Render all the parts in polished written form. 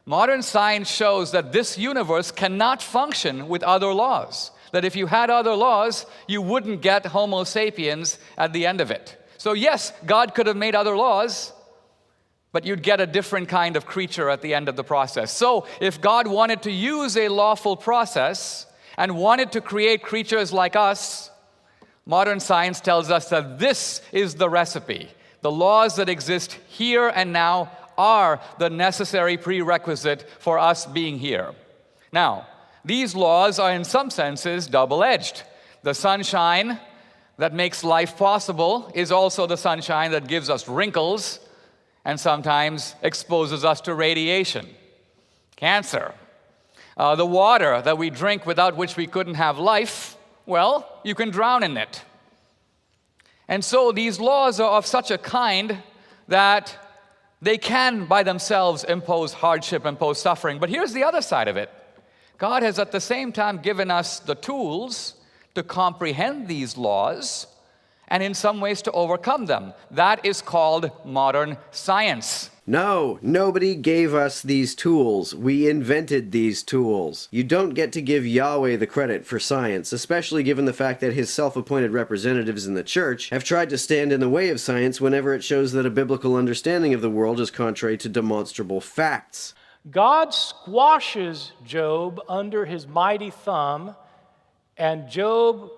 Modern science shows that this universe cannot function with other laws. That if you had other laws, you wouldn't get Homo sapiens at the end of it. So yes, God could have made other laws, but you'd get a different kind of creature at the end of the process. So if God wanted to use a lawful process and wanted to create creatures like us, modern science tells us that this is the recipe. The laws that exist here and now are the necessary prerequisite for us being here. Now, these laws are in some senses double-edged. The sunshine that makes life possible is also the sunshine that gives us wrinkles and sometimes exposes us to radiation, cancer. The water that we drink without which we couldn't have life, well, you can drown in it. And so these laws are of such a kind that they can, by themselves, impose hardship, impose suffering. But here's the other side of it. God has at the same time given us the tools to comprehend these laws and in some ways to overcome them. That is called modern science. No, nobody gave us these tools. We invented these tools. You don't get to give Yahweh the credit for science, especially given the fact that his self-appointed representatives in the church have tried to stand in the way of science whenever it shows that a biblical understanding of the world is contrary to demonstrable facts. God squashes Job under his mighty thumb, and Job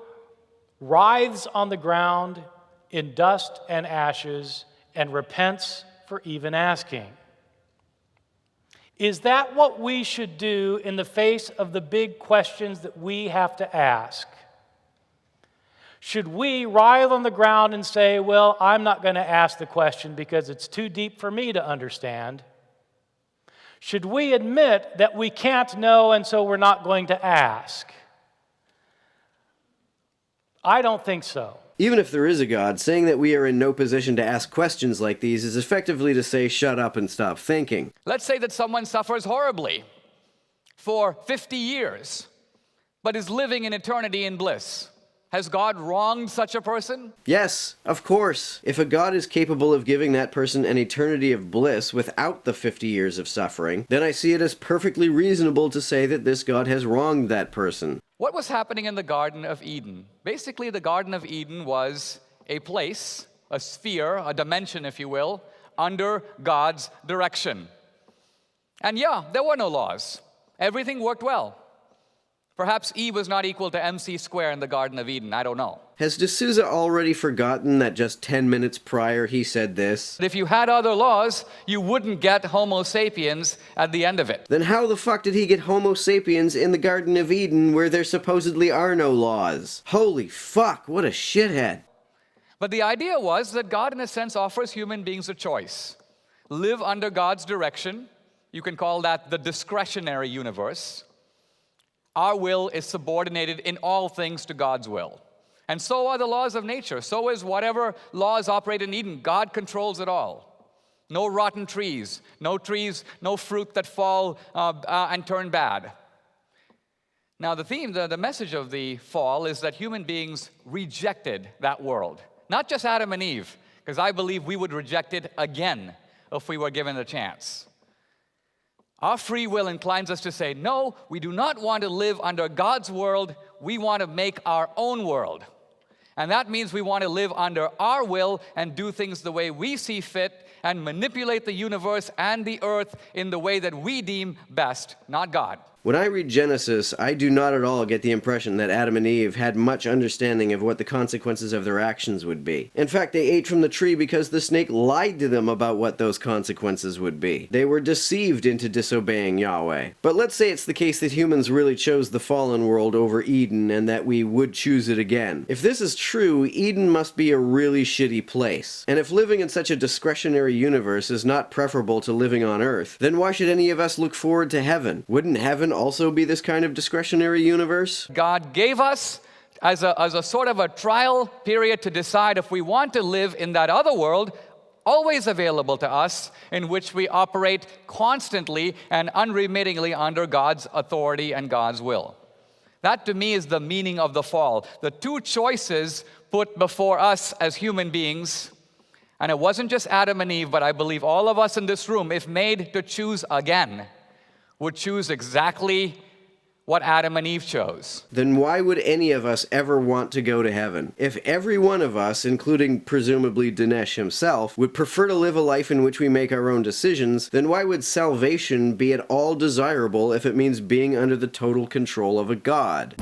writhes on the ground in dust and ashes and repents for even asking. Is that what we should do in the face of the big questions that we have to ask? Should we writhe on the ground and say, well, I'm not going to ask the question because it's too deep for me to understand? Should we admit that we can't know and so we're not going to ask? I don't think so. Even if there is a God, saying that we are in no position to ask questions like these is effectively to say, shut up and stop thinking. Let's say that someone suffers horribly for 50 years, but is living in eternity in bliss. Has God wronged such a person? Yes, of course. If a God is capable of giving that person an eternity of bliss without the 50 years of suffering, then I see it as perfectly reasonable to say that this God has wronged that person. What was happening in the Garden of Eden? Basically, the Garden of Eden was a place, a sphere, a dimension, if you will, under God's direction. And yeah, there were no laws. Everything worked well. Perhaps E was not equal to MC square in the Garden of Eden. I don't know. Has D'Souza already forgotten that just 10 minutes prior he said this? If you had other laws, you wouldn't get Homo sapiens at the end of it. Then how the fuck did he get Homo sapiens in the Garden of Eden where there supposedly are no laws? Holy fuck, what a shithead. But the idea was that God, in a sense, offers human beings a choice. Live under God's direction. You can call that the discretionary universe. Our will is subordinated in all things to God's will. And so are the laws of nature. So is whatever laws operate in Eden. God controls it all. No rotten trees, no fruit that fall and turn bad. Now the message of the fall is that human beings rejected that world. Not just Adam and Eve, because I believe we would reject it again if we were given a chance. Our free will inclines us to say, no, we do not want to live under God's world. We want to make our own world. And that means we want to live under our will and do things the way we see fit and manipulate the universe and the earth in the way that we deem best, not God. When I read Genesis, I do not at all get the impression that Adam and Eve had much understanding of what the consequences of their actions would be. In fact, they ate from the tree because the snake lied to them about what those consequences would be. They were deceived into disobeying Yahweh. But let's say it's the case that humans really chose the fallen world over Eden and that we would choose it again. If this is true, Eden must be a really shitty place. And if living in such a discretionary universe is not preferable to living on Earth, then why should any of us look forward to heaven? Wouldn't heaven also be this kind of discretionary universe? God gave us as a sort of a trial period to decide if we want to live in that other world, always available to us, in which we operate constantly and unremittingly under God's authority and God's will. That to me is the meaning of the fall. The two choices put before us as human beings, and it wasn't just Adam and Eve, but I believe all of us in this room, if made to choose again, would choose exactly what Adam and Eve chose. Then why would any of us ever want to go to heaven? If every one of us, including presumably Dinesh himself, would prefer to live a life in which we make our own decisions, then why would salvation be at all desirable if it means being under the total control of a god?